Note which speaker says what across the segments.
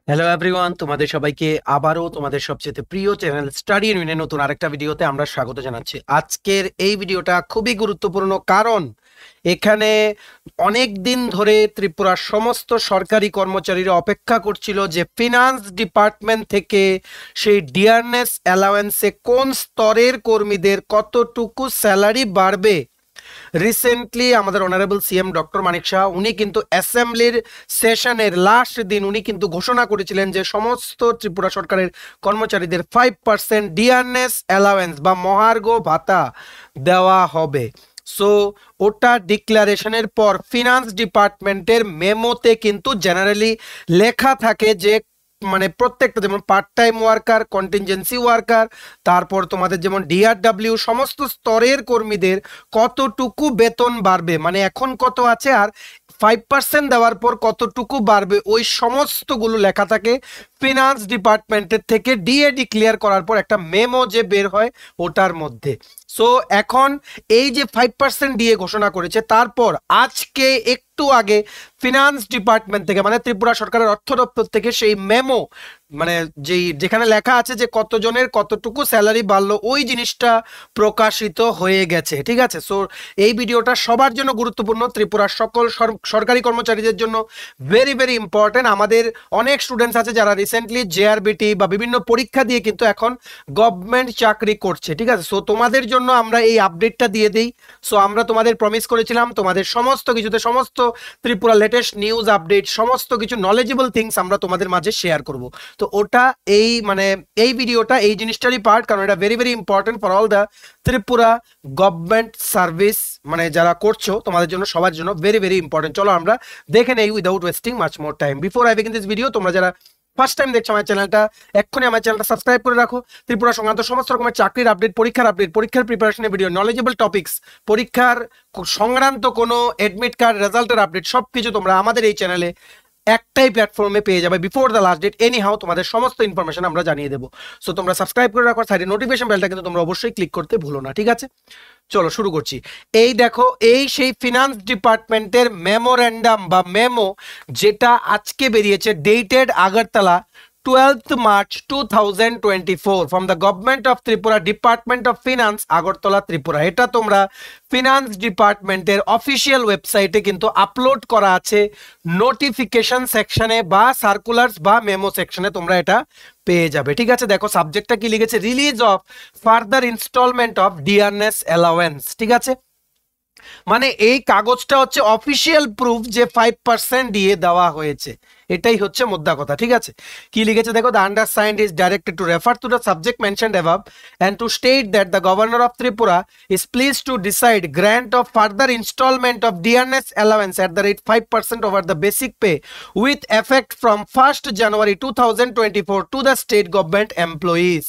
Speaker 1: Hello everyone, তোমাদের সবাইকে আবারও তোমাদের সবচেয়ে প্রিয় চ্যানেল স্টাডি ইউনিয়নের নতুন আরেকটা ভিডিওতে আমরা স্বাগত জানাচ্ছি। আজকের এই ভিডিওটা খুবই গুরুত্বপূর্ণ, কারণ এখানে অনেক দিন ধরে ত্রিপুরার সমস্ত সরকারি কর্মচারীরা অপেক্ষা করছিল যে ফিনান্স ডিপার্টমেন্ট থেকে সেই ডিয়ারনেস অ্যালাওয়েন্সে কোন স্তরের কর্মীদের কতটুকু স্যালারি বাড়বে। রিসেন্টলি আমাদের অনারেবল সিএম ডক্টর মানিক শাহ উনি কিন্তু অ্যাসেম্বলির সেশনের লাস্ট দিন উনি কিন্তু ঘোষণা করেছিলেন যে সমস্ত ত্রিপুরা সরকারের কর্মচারীদের 5% ডিয়ারনেস অ্যালাওয়েন্স বা মহার্ঘ ভাতা দেওয়া হবে। সো ওটা ডিক্লারেশনের পর ফিনান্স ডিপার্টমেন্টের মেমোতে কিন্তু জেনারেলি লেখা থাকে যে মানে প্রত্যেকটা যেমন part time worker, contingency worker, তারপর তোমাদের যেমন ডিআরডব্লিউ সমস্ত স্তরের কর্মীদের কতটুকু বেতন বাড়বে, মানে এখন কত আছে আর 5% দেওয়ার পর কতটুকু বাড়বে, ওই সমস্তগুলো লেখা থাকে ফিনান্স ডিপার্টমেন্টের থেকে ডিএ ডিক্লেয়ার করার পর একটা মেমো যে বের হয় ওটার মধ্যে। সো এখন এই যে 5% ডিএ ঘোষণা করেছে, তারপর আজকে একটু আগে ফিনান্স ডিপার্টমেন্ট থেকে মানে ত্রিপুরা সরকারের অর্থ দপ্তর থেকে সেই মেমো মানে যেখানে লেখা আছে যে কতজনের কতটুকু স্যালারি বাড়লো ওই জিনিসটা প্রকাশিত হয়ে গেছে। ঠিক আছে, সো এই ভিডিওটা সবার জন্য গুরুত্বপূর্ণ, ত্রিপুরার সকল সরকারি কর্মচারীদের জন্য ভেরি ভেরি ইম্পর্টেন্ট। আমাদের অনেক স্টুডেন্টস আছে যারা রিসেন্টলি জেআরবিটি বা বিভিন্ন পরীক্ষা দিয়ে কিন্তু এখন গভর্নমেন্ট চাকরি করছে। ঠিক আছে, সো তোমাদের জন্য আমরা এই আপডেটটা দিয়ে দিই। সো আমরা তোমাদের প্রমিস করেছিলাম তোমাদের সমস্ত কিছুতে সমস্ত ত্রিপুরা লেটেস্ট নিউজ আপডেট সমস্ত কিছু নলেজেবল থিংস আমরা তোমাদের মাঝে শেয়ার করব। তো ওটা এই ভিডিওটা এই জিনিসটারই পার্ট, কারণ এটা very very important for all the Tripura government service, মানে যারা করছো তোমাদের জন্য সবার জন্য ভেরি ভেরি ইম্পর্টেন্ট। চলো আমরা দেখে নেই without wasting much more time. Before I begin this video, তোমরা যারা ফার্স্ট টাইম দেখছো আমার চ্যানেলটা, এক্ষুনি আমার চ্যানেলটা সাবস্ক্রাইব করে রাখো। ত্রিপুরা সংক্রান্ত সমস্ত রকমের চাকরির আপডেট, পরীক্ষার প্রিপারেশনের ভিডিও, নলেজেবল টপিক্স, পরীক্ষার সংক্রান্ত কোনো এডমিট কার্ড রেজাল্টের আপডেট সবকিছু তোমরা আমাদের এই চ্যানেলে একটাই প্ল্যাটফর্মে পেয়ে যাবে before the last date. Anyhow তোমাদের সমস্ত ইনফরমেশন আমরা জানিয়ে দেবো। সো তোমরা সাবস্ক্রাইব করে রাখো, সাইডে নোটিফিকেশন বেলটা কিন্তু তোমরা অবশ্যই ক্লিক করতে ভুলো না। ঠিক আছে, চলো শুরু করছি। এই দেখো, এই সেই ফিনান্স ডিপার্টমেন্টের মেমোরেন্ডাম বা মেমো যেটা আজকে বেরিয়েছে, dated Agartala 12th March 2024 from the Government of Tripura, Department of Finance, Agartala Tripura. এটা তোমরা ফিনান্স ডিপার্টমেন্টের অফিসিয়াল ওয়েবসাইটে কিন্তু আপলোড করা আছে, নোটিফিকেশন সেকশনে বা সার্কুলার্স বা মেমো সেকশনে তোমরা এটা পেয়ে যাবে। ঠিক আছে, দেখো সাবজেক্টটা কি লিখেছে, release of further instalment of dearness allowance. ঠিক আছে, মানে এই কাগজটা হচ্ছে অফিসিয়াল প্রুফ যে 5% দিয়ে দেওয়া হয়েছে, এটাই হচ্ছে মোদ্দা কথা। ঠিক আছে, কি লিখেছে দেখো, the undersigned is directed to refer to the subject mentioned above and to state that the governor of Tripura is please to decide grant of further instalment of dearness allowance at the rate 5% over the basic pay with effect from 1st January 2024 to the state government employees.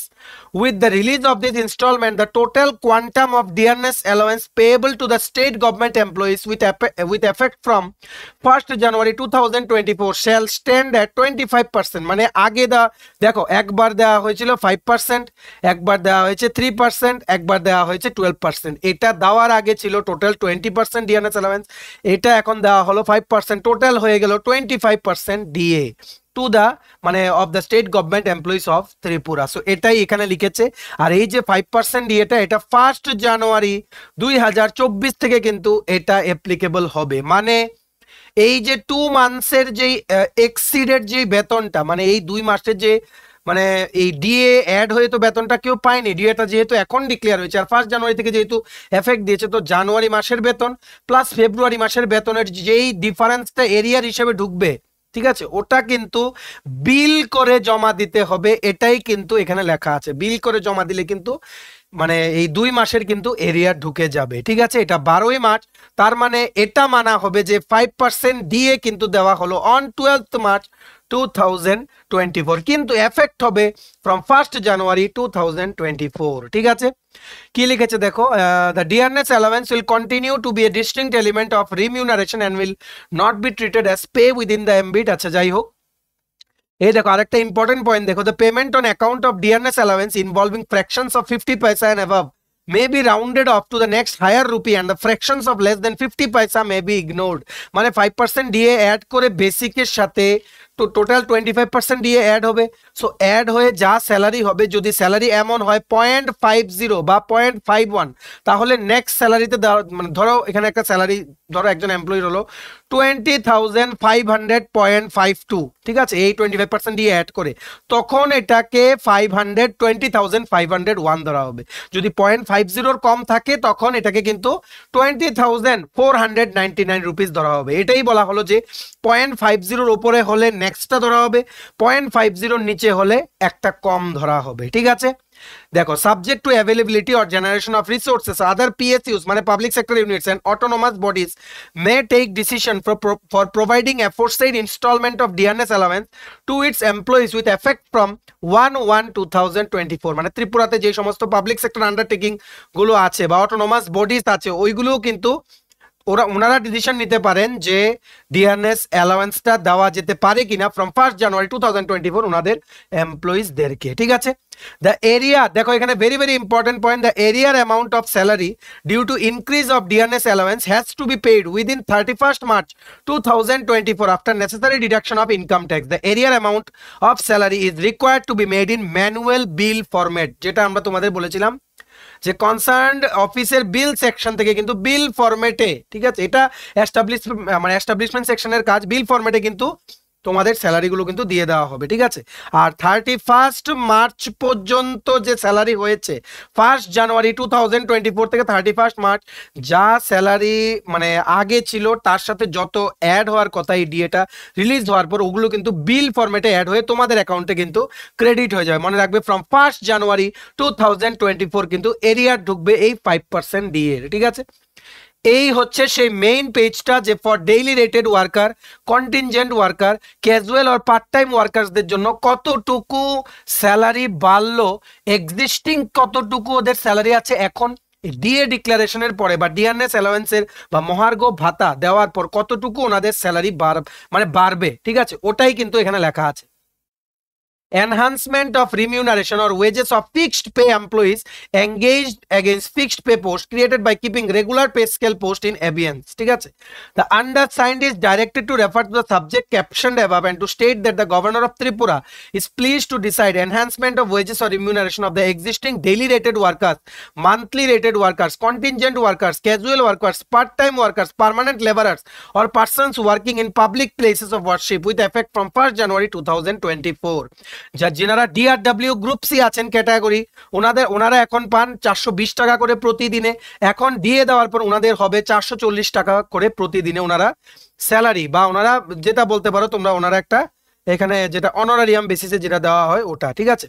Speaker 1: With the release of this installment, the total quantum of dearness allowance payable to the state government employees with effect from 1st January 2024 shall stand at 25%. মানে আগে দেখো একবার দেওয়া হয়েছিল 5%, একবার দেওয়া হয়েছে 3%, একবার দেওয়া হয়েছে 12%। এটা দেওয়ার আগে ছিল টোটাল 20% ডিয়ারনেস অ্যালাওয়েন্স, এটা এখন দেওয়া হলো 5%, টোটাল হয়ে গেল 25% ডিএ টু দা মানে of the state government employees of Tripura. So এটাই এখানে লিখেছে। আর এই যে 5% ডিএটা, এটা 1st জানুয়ারি 2024 থেকে কিন্তু এটা অ্যাপ্লিকেবল হবে। মানে এই যে 2 মান্থসের যেই এক্সিডেড যে বেতনটা, মানে এই 2 মাসের যে মানে এই ডিএ অ্যাড হয়ে তো বেতনটা কেউ পায়নি, ডিএটা যেহেতু এখন ডিক্লেয়ার হয়েছে আর 1st জানুয়ারি থেকে যেহেতু এফেক্ট দিয়েছে, তো জানুয়ারি মাসের বেতন প্লাস ফেব্রুয়ারি মাসের বেতনের যেই ডিফারেন্সটা এরিয়ার হিসেবে ঢুকবে, ঠিক আছে, ওটা কিন্তু বিল করে জমা দিতে হবে। এটাই কিন্তু এখানে লেখা আছে, বিল করে জমা দিলে কিন্তু মানে এই 2 মাসের কিন্তু এরিয়া ঢুকে যাবে। ঠিক আছে, এটা 12ই মার্চ, তার মানে এটা মানা হবে যে 5% দিয়ে কিন্তু দেওয়া হলো অন 12th March 2024, কিন্তু এফেক্ট হবে ফ্রম 1st January 2024। ঠিক আছে, কি লিখেছে দেখো, the dearness allowance will continue to be a distinct element of remuneration and will not be treated as pay within the ambit. আচ্ছা যাই হোক, এই দেখো আরেকটা ইম্পর্টেন্ট পয়েন্ট দেখো, the payment on account of dearness allowance involving fractions of 50 paisa and above may be rounded off to the next higher rupee and the fractions of less than 50 paisa may be ignored। মানে 5% দিয়ে add করে বেসিকের সাথে তো total 25% দিয়ে add হবে। So add হয়ে যা salary হবে, যদি স্যালারি এমন হয় 0.50 বা 0.51, তাহলে নেক্সট স্যালারিতে মানে ধরো এখানে একটা স্যালারি, ধরো একজন এমপ্লয়ির হলো 20,500.52, ঠিক আছে, এই 25% দিয়ে অ্যাড করে, তখন এটাকে 520,501 ধরা হবে। যদি 0.50 কম থাকে তখন এটাকে কিন্তু 20,499 রুপিস ধরা হবে। এটাই বলা হলো যে 0.50 উপরে হলে নেক্সটটা ধরা হবে, 0.50 নিচে হলে একটা কম ধরা হবে, ঠিক আছে। দেখো, subject to availability or generation of resources other PSUs মানে public sector units and autonomous bodies may take decision for providing aforesaid instalment of DRS allowance to its employees with effect from 1/1/2024। মানে ত্রিপুরাতে যে সমস্ত public sector undertaking গুলো আছে বা autonomous bodies আছে, ওইগুলোও কিন্তু ওনারা ডিসিশন নিতে পারেন যে ডিআরএস অ্যালাওয়েন্সটা দেওয়া যেতে পারে কিনা ফ্রম 1 জানুয়ারি 2024 ওনাদের এমপ্লয়িজদেরকে, ঠিক আছে। দ্য এরিয়া, দেখো এখানে very very important point, the arrear amount of salary due to increase of DRS allowance has to be paid within 31st March 2024 after necessary deduction of income tax. The arrear amount of salary is required to be made in manual bill format, যেটা আমরা তোমাদের বলেছিলাম যে concerned অফিসের বিল section থেকে কিন্তু বিল ফরম্যাটে, ঠিক আছে, এটা এস্টাবলিশমেন্ট সেকশনের কাজ, বিল ফরম্যাটে কিন্তু তোমাদের স্যালারিগুলো কিন্তু দিয়ে দেওয়া হবে, ঠিক আছে। আর 31st মার্চ পর্যন্ত যে স্যালারি হয়েছে 1 জানুয়ারি 2024 থেকে 31st মার্চ যা স্যালারি মানে আগে ছিল তার সাথে যত অ্যাড হওয়ার কথা এই ডিএটা রিলিজ হওয়ার পর, ওগুলো কিন্তু বিল ফরম্যাটে অ্যাড হয়ে তোমাদের অ্যাকাউন্টে কিন্তু ক্রেডিট হয়ে যাবে। মনে রাখবে, ফ্রম 1 জানুয়ারি 2024 কিন্তু এরিয়া ঢুকবে এই 5% ডিএ, ঠিক আছে। এই হচ্ছে সেই মেইন পেজটা যে for daily rated worker, contingent worker, casual আর পার্ট টাইম ওয়ার্কার্সদের জন্য কতটুকু স্যালারি বাড়লো, এক্সিস্টিং কতটুকু ওদের স্যালারি আছে এখন, ডিএ ডিক্লারেশনের পরে বা ডিআরএস অ্যালাওয়েন্সের বা মহার্ঘ ভাতা দেওয়ার পর কতটুকু ওনাদের স্যালারি বাড়বে, ঠিক আছে, ওটাই কিন্তু এখানে লেখা আছে। Enhancement of remuneration or wages of fixed pay employees engaged against fixed pay post created by keeping regular pay scale post in abeyance, ঠিক আছে। The undersigned is directed to refer to the subject captioned above and to state that the governor of Tripura is pleased to decide enhancement of wages or remuneration of the existing daily rated workers, monthly rated workers, contingent workers, casual workers, part-time workers, permanent laborers or persons working in public places of worship with effect from 1st January 2024। যারা DRW group C আছেন category, ওনারা এখন পান 420 টাকা করে প্রতিদিনে। এখন দিয়ে দেওয়ার পর ওনাদের হবে 440 টাকা করে প্রতিদিনে ওনারা স্যালারি, বা ওনারা যেটা বলতে পারো তোমরা, ওনারা একটা এখানে যেটা অনারারিয়াম বেসিসে যেটা দেওয়া হয় ওটা, ঠিক আছে।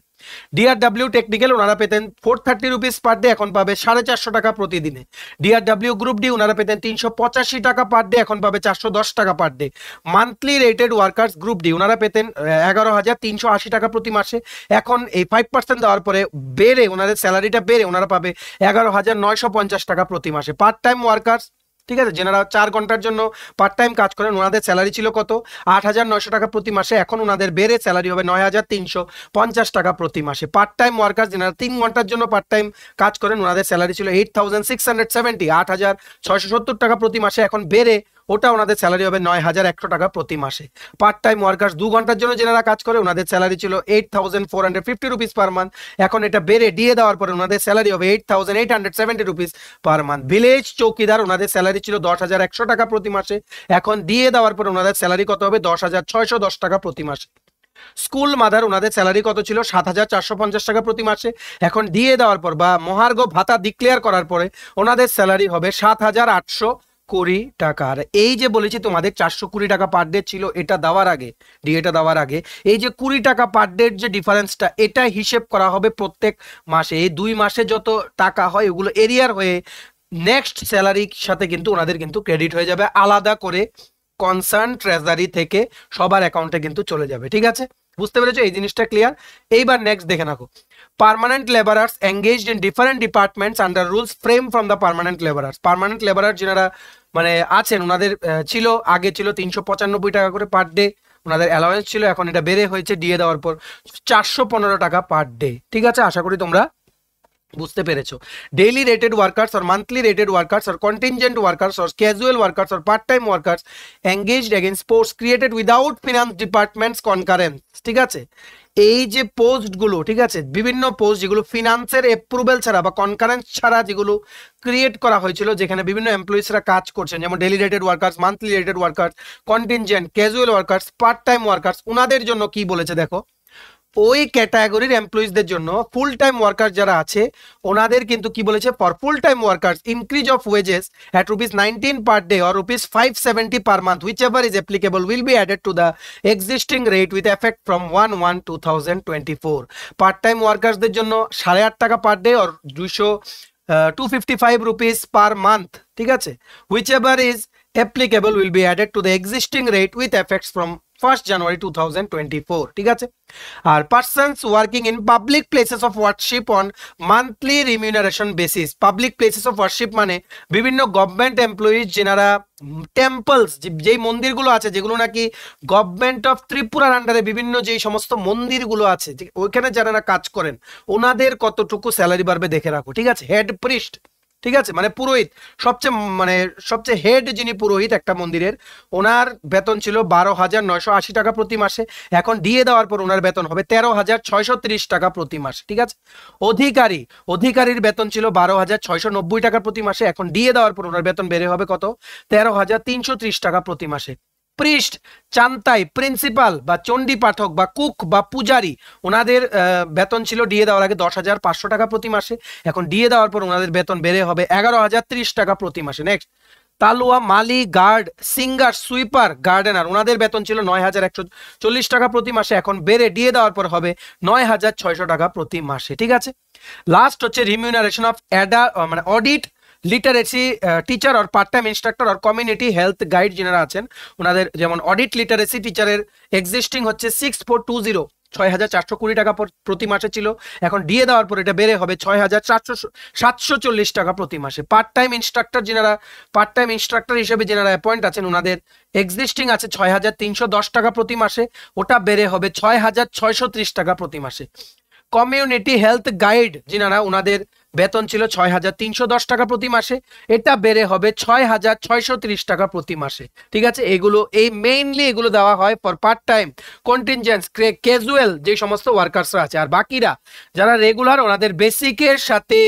Speaker 1: ডিআরডব্লিউ টেকনিক্যাল ওনারা পেতেন 430 রুপিস পার ডে, এখন পাবে 450 টাকা প্রতিদিনে। ডিআরডব্লিউ গ্রুপ ডি ওনারা পেতেন 385 টাকা পার ডে, এখন পাবে 410 টাকা per day. Monthly rated workers group D ওনারা পেতেন 11,380 টাকা প্রতি মাসে, এখন এই 5% দেওয়ার পরে বেড়ে ওনাদের স্যালারিটা বেড়ে ওনারা পাবে 11,950 টাকা প্রতি মাসে। পার্ট টাইম ওয়ার্কার্স, ঠিক আছে, যেনারা 4 ঘন্টার জন্য পার্ট টাইম কাজ করেন, ওনাদের স্যালারি ছিল কত, 8,900 টাকা প্রতি মাসে, এখন ওনাদের বেড়ে স্যালারি হবে 9,350 টাকা প্রতি মাসে। পার্ট টাইম ওয়ার্কার যেনারা 3 ঘন্টার জন্য পার্ট টাইম কাজ করেন, ওনাদের স্যালারি ছিল 8,670, 8,670 টাকা প্রতি মাসে, এখন বেড়ে ওটা ওনাদের স্যালারি হবে 9,100 টাকা প্রতি মাসে। পার্ট টাইম ওয়ার্কার্স 2 ঘন্টার জন্য যেনারা কাজ করে, ওনাদের স্যালারি ছিল 8,450 রুপিস পার মান্থ, এখন এটা বেড়ে দিয়ে দেওয়ার পরে ওনাদের স্যালারি হবে 8,870 রুপিস পার মান্থ। ভিলেজ চৌকিদার ওনাদের স্যালারি ছিল 10,100 টাকা প্রতি মাসে, এখন দিয়ে দেওয়ার পরে ওনাদের স্যালারি কত হবে 10,610 টাকা প্রতি মাসে। স্কুল মাদার ওনাদের স্যালারি কত ছিল 7,450 টাকা প্রতি মাসে, এখন দিয়ে দেওয়ার পর বা মহার্ঘ ভাতা ডিক্লেয়ার করার পরে ওনাদের স্যালারি হবে 7,820 টাকা। আর এই যে বলেছি তোমাদের 420 টাকা পার ডে ছিল এটা দেওয়ার আগে, ডিএটা দেওয়ার আগে, এই যে 20 টাকা পার ডের যে ডিফারেন্সটা, এটা হিসেব করা হবে প্রত্যেক মাসে। এই 2 মাসে যত টাকা হয় ওগুলো এরিয়ার হয়ে নেক্সট স্যালারির সাথে কিন্তু ওনাদের কিন্তু ক্রেডিট হয়ে যাবে, আলাদা করে কনসার্ন ট্রেজারি থেকে সবার অ্যাকাউন্টে কিন্তু চলে যাবে, ঠিক আছে। বুঝতে পেরেছো এই জিনিসটা ক্লিয়ার? এইবার নেক্সট দেখে নাও, permanent labourers engaged in different departments under rules frame from the permanent labourers. Permanent labourer যারা মানে আছেন, ওনাদের ছিল আগে ছিল 395 টাকা করে পার ডে ওনাদের অ্যালাওয়েন্স ছিল, এখন এটা বেড়ে হয়েছে ডিএ দেওয়ার পর 415 টাকা পার ডে, ঠিক আছে। আশা করি তোমরা বুঝতে পেরেছো? ডেইলি রেটেড ওয়ার্কার্স আর মান্থলি রেটেড ওয়ার্কার্স আর কন্টিনজেন্ট ওয়ার্কার্স আর ক্যাজুয়াল ওয়ার্কার্স আর part time workers engaged against post created without finance departments concurrence, ঠিক আছে? এই যে পোস্টগুলো, ঠিক আছে, বিভিন্ন পোস্ট যেগুলো ফিনান্সের অ্যাপ্রুভেল ছাড়া বা কনকারেন্স ছাড়া যেগুলো ক্রিয়েট করা হয়েছিল, যেখানে বিভিন্ন এমপ্লয়িজরা কাজ করছেন, যেমন daily rated workers, monthly rated workers, contingent, casual workers, part time workers, ওনাদের জন্য কি বলেছে দেখো, ওই ক্যাটাগরির এমপ্লয়িজদের জন্য ফুল টাইম ওয়ার্কার যারা আছে ওনাদের কিন্তু কি বলেছে, for full time workers increase of wages at ₹19 per day or ₹570 per month which ever is applicable will be added to the existing rate with effect from 1/1/2024। Part time ওয়ার্কার্সদের জন্য ৳8.5 per day or 255 rupees per month, ঠিক আছে, which ever is applicable will be added to the existing rate with effects from 1st January 2024, ঠিক আছে। আর persons working in public places of worship on monthly remuneration basis. Public places of worship মানে বিভিন্ন government employees যেনারা temples, যেই মন্দিরগুলো আছে যেগুলো নাকি গভর্নমেন্ট অফ ত্রিপুরার আন্ডারে বিভিন্ন যেই সমস্ত মন্দিরগুলো আছে ওইখানে যারা কাজ করেন ওনাদের কতটুকু স্যালারি বাড়বে দেখে রাখো, ঠিক আছে। হেড প্রিস্ট, ঠিক আছে, মানে পুরোহিত, সবচেয়ে হেড যিনি পুরোহিত একটা মন্দিরের, ওনার বেতন ছিল 12,980 টাকা প্রতি মাসে, এখন ডিএ দেওয়ার পর ওনার বেতন হবে 13,630 টাকা প্রতি মাসে, ঠিক আছে। অধিকারীর বেতন ছিল 12,690 টাকা প্রতি মাসে, এখন ডিএ দেওয়ার পর ওনার বেতন বেড়ে হবে কত, 13,330 টাকা প্রতি মাসে। প্রিস্ট, চান্তাই, প্রিন্সিপাল বা চণ্ডী পাঠক বা কুক বা পূজারি, ওনাদের বেতন ছিল ডিএ দেওয়ার আগে 10,500 টাকা প্রতি মাসে, এখন ডিএ দেওয়ার পর ওনাদের বেতন বেড়ে হবে 11,030 টাকা প্রতি মাসে। নেক্সট, তালুয়া, মালি, গার্ড, সিঙ্গার, সুইপার, গার্ডেনার, ওনাদের বেতন ছিল 9,140 টাকা প্রতি মাসে, এখন বেড়ে ডিএ দেওয়ার পর হবে 9,600 টাকা প্রতি মাসে, ঠিক আছে। লাস্ট হচ্ছে রিমিউনারেশন অফ মানে অডিট লিটারেসি টিচার আর পার্ট টাইম ইনস্ট্রাক্টর আর কমিউনিটি হেলথ গাইড যারা আছেন ওনাদের, যেমন অডিট লিটারেসি টিচারের এক্সিস্টিং হচ্ছে 6420, 6,420 টাকা প্রতি মাসে ছিল, এখন ডিএ দেওয়ার পর এটা বেড়ে হবে 6,740 টাকা প্রতি মাসে। পার্ট টাইম ইনস্ট্রাক্টর হিসেবে যারা অ্যাপয়েন্ট আছেন ওনাদের এক্সিস্টিং আছে 6,310 টাকা প্রতি মাসে, ওটা বেড়ে হবে 6,630 টাকা প্রতি মাসে। কমিউনিটি হেলথ গাইড যিনারা ওনাদের বেতন ছিল 6,310 টাকা প্রতি মাসে, এটা বেড়ে হবে 6,630 টাকা প্রতি মাসে, ঠিক আছে। এগুলো মেইনলি এগুলো দেওয়া হয় ফর পার্ট টাইম, কন্টিনজেন্টস, ক্যাজুয়াল যে সমস্ত ওয়ার্কার্সরা আছে, আর বাকিরা যারা রেগুলার ওনাদের বেসিকের সাথে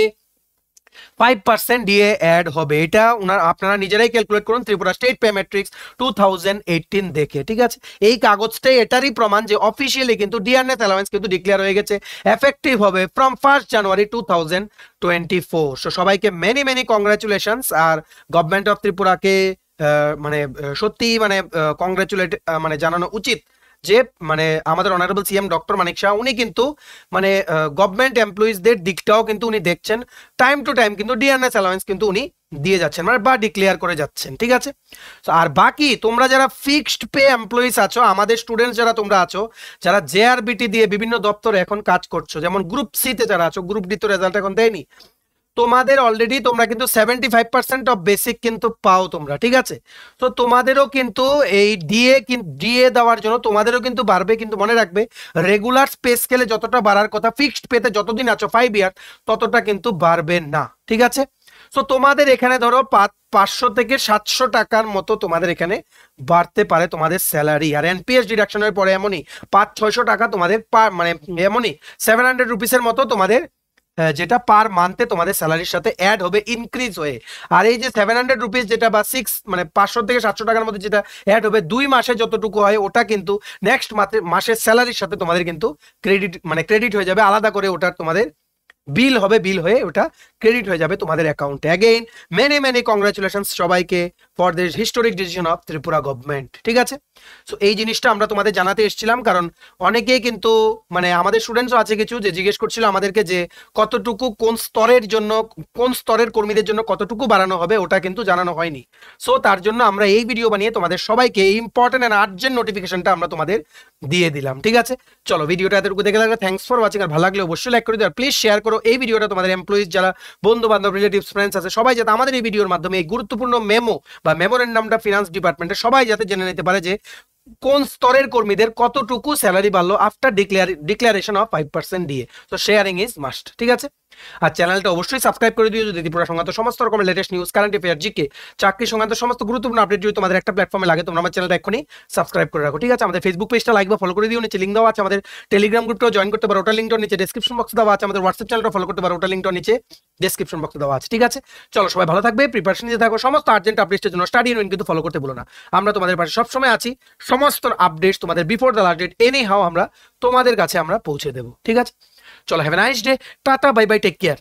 Speaker 1: 5% ডিএ অ্যাড হবে। এটা আপনারা নিজেরাই ক্যালকুলেট করুন ত্রিপুরা স্টেট পে ম্যাট্রিক্স 2018 দেখে, ঠিক আছে। এই কাগজটাই এটারই প্রমাণ যে অফিসিয়ালি কিন্তু ডিআরএস অ্যালাউন্স কিন্তু ডিক্লেয়ার হয়ে গেছে, এফেক্টিভ হবে ফ্রম 1st January 2024। সো সবাইকে মেনি কংগ্রাচুলেশনস, আর গভর্নমেন্ট অফ ত্রিপুরাকে মানে সত্যি মানে কংগ্রাচুলেট মানে জানানো উচিত যে মানে আমাদের অনারেবল সিএম ডক্টর মানিক শাহ উনি কিন্তু মানে গভর্নমেন্ট এমপ্লয়িজদের দিকটাও কিন্তু উনি দেখছেন, টাইম টু টাইম কিন্তু ডিআরএস অ্যালাউন্স কিন্তু উনি দিয়ে যাচ্ছেন, মানে বা ডিক্লেয়ার করে যাচ্ছেন, ঠিক আছে। আর বাকি তোমরা যারা ফিক্সড পে এমপ্লয়িজ আছো, আমাদের স্টুডেন্টস যারা তোমরা আছো, যারা জেআরবিটি দিয়ে বিভিন্ন দপ্তরে এখন কাজ করছো, যেমন গ্রুপ সি তে যারা আছো, গ্রুপ ডি তো রেজাল্ট এখন দেয়নি, তোমাদের অলরেডি তোমরা কিন্তু 75% অফ বেসিক কিন্তু পাও তোমরা, ঠিক আছে। তো তোমাদেরও কিন্তু এই ডিএ দেওয়ার জন্য তোমাদেরও কিন্তু বাড়বে, কিন্তু মনে রাখবে রেগুলার পে স্কেলে যতটা বাড়ার কথা ফিক্সড পেতে যতদিন আছো 5 ইয়ার ততটা কিন্তু বাড়বে না, ঠিক আছে। সো তোমাদের এখানে ধরো 500 থেকে 700 টাকার মতো তোমাদের এখানে বাড়তে পারে তোমাদের স্যালারি, আর এনপিএস ডিডাকশনের পরে এমনই 500-600 টাকা তোমাদের মানে এমনই 700 রুপিসের মতো তোমাদের যেটা পার মান্থে তোমাদের স্যালারির সাথে অ্যাড হবে ইনক্রিজ হয়ে। আর এই যে 700 রুপিস যেটা বা 6 মানে 500 থেকে 700 টাকার মধ্যে যেটা অ্যাড হবে 2 মাসে যতটুকু হয় ওটা কিন্তু নেক্সট মাসের স্যালারির সাথে তোমাদের কিন্তু ক্রেডিট হয়ে যাবে, আলাদা করে ওটা তোমাদের বিল হবে, বিল হয়ে ওটা ক্রেডিট হয়ে যাবে তোমাদের অ্যাকাউন্টে। অ্যাগেইন মেনি কংগ্রাচুলেশনস সবাইকে for this historic decision of Tripura government, ঠিক আছে। সো এই জিনিসটা আমরা তোমাদের জানাতে এসেছিলাম, কারণ অনেকেই কিন্তু মানে আমাদের স্টুডেন্টসও আছে কিছু যে জিজ্ঞেস করছিল আমাদেরকে যে কতটুকু কোন স্তরের কর্মীদের জন্য কতটুকু বাড়ানো হবে, ওটা কিন্তু জানানো হয়নি। সো তার জন্য আমরা এই ভিডিও বানিয়ে তোমাদের সবাইকে ইম্পর্টেন্ট অ্যান্ড আর্জেন্ট নোটিফিকেশনটা আমরা তোমাদের দিয়ে দিলাম, ঠিক আছে। চলো ভিডিওটা এতটুকু দেখে লাগলে থ্যাংকস ফর ওয়াচিং, আর ভালো লাগলে অবশ্যই লাইক করে দিও, আর প্লিজ শেয়ার করো এই ভিডিওটা তোমাদের এমপ্লয়িজ যারা বন্ধু বান্ধব রিলেটিভস ফ্রেন্ডস আছে সবাই যাতে আমাদের এই ভিডিওর মাধ্যমে এই গুরুত্বপূর্ণ মেমো বা মেমোরেন্ডামটা ফিনান্স ডিপার্টমেন্টের সবাই যাতে জেনে নিতে পারে যে কোন স্তরের কর্মীদের কতটুকু স্যালারি বাড়লো আফটার ডিক্লারেশন অফ 5% দিয়ে। তো শেয়ারিং ইজ মাস্ট, ঠিক আছে। আর চ্যানেলটা অবশ্যই সাবস্ক্রাইব করে দিও যদি ত্রিপুরা সংক্রান্ত সমস্ত রকমের latest news, current affair, GK, চাকরি সংক্রান্ত সমস্ত গুরুত্বপূর্ণ আপডেট যদি তোমাদের একটা প্ল্যাটফর্মে লাগে, তোমরা আমার চ্যানেলটা এক্ষুনি সাবস্ক্রাইব করে রাখো, ঠিক আছে? আমাদের ফেসবুক পেজটা লাইক বা ফলো করে দিও, নিচে লিঙ্ক দেওয়া আছে। আমাদের টেলিগ্রাম গ্রুপটাও জয়েন করতে পারো, ওটার লিঙ্কটা নিচে ডেসক্রিপশন বক্সে দেওয়া আছে। আমাদের হোয়াটসঅ্যাপ চ্যানেলটা ফলো করতে পারো, ওটার লিঙ্কটা নিচে ডেসক্রিপশন বক্সে দেওয়া আছে, ঠিক আছে? চলো সবাই ভালো থাকবে, প্রিপারেশন নিতে থাকো, সমস্ত আর্জেন্ট আপডেটের জন্য স্টাডি ইউনিয়ন কিন্তু ফলো করতে ভুলো না। আমরা তোমাদের পাশে সবসময় আছি, সমস্ত আপডেট তোমাদের before the last date anyhow আমরা তোমাদের কাছে আমরা পৌঁছে দেবো, ঠিক আছে? চলো, have a nice day, tata, bye bye, take care.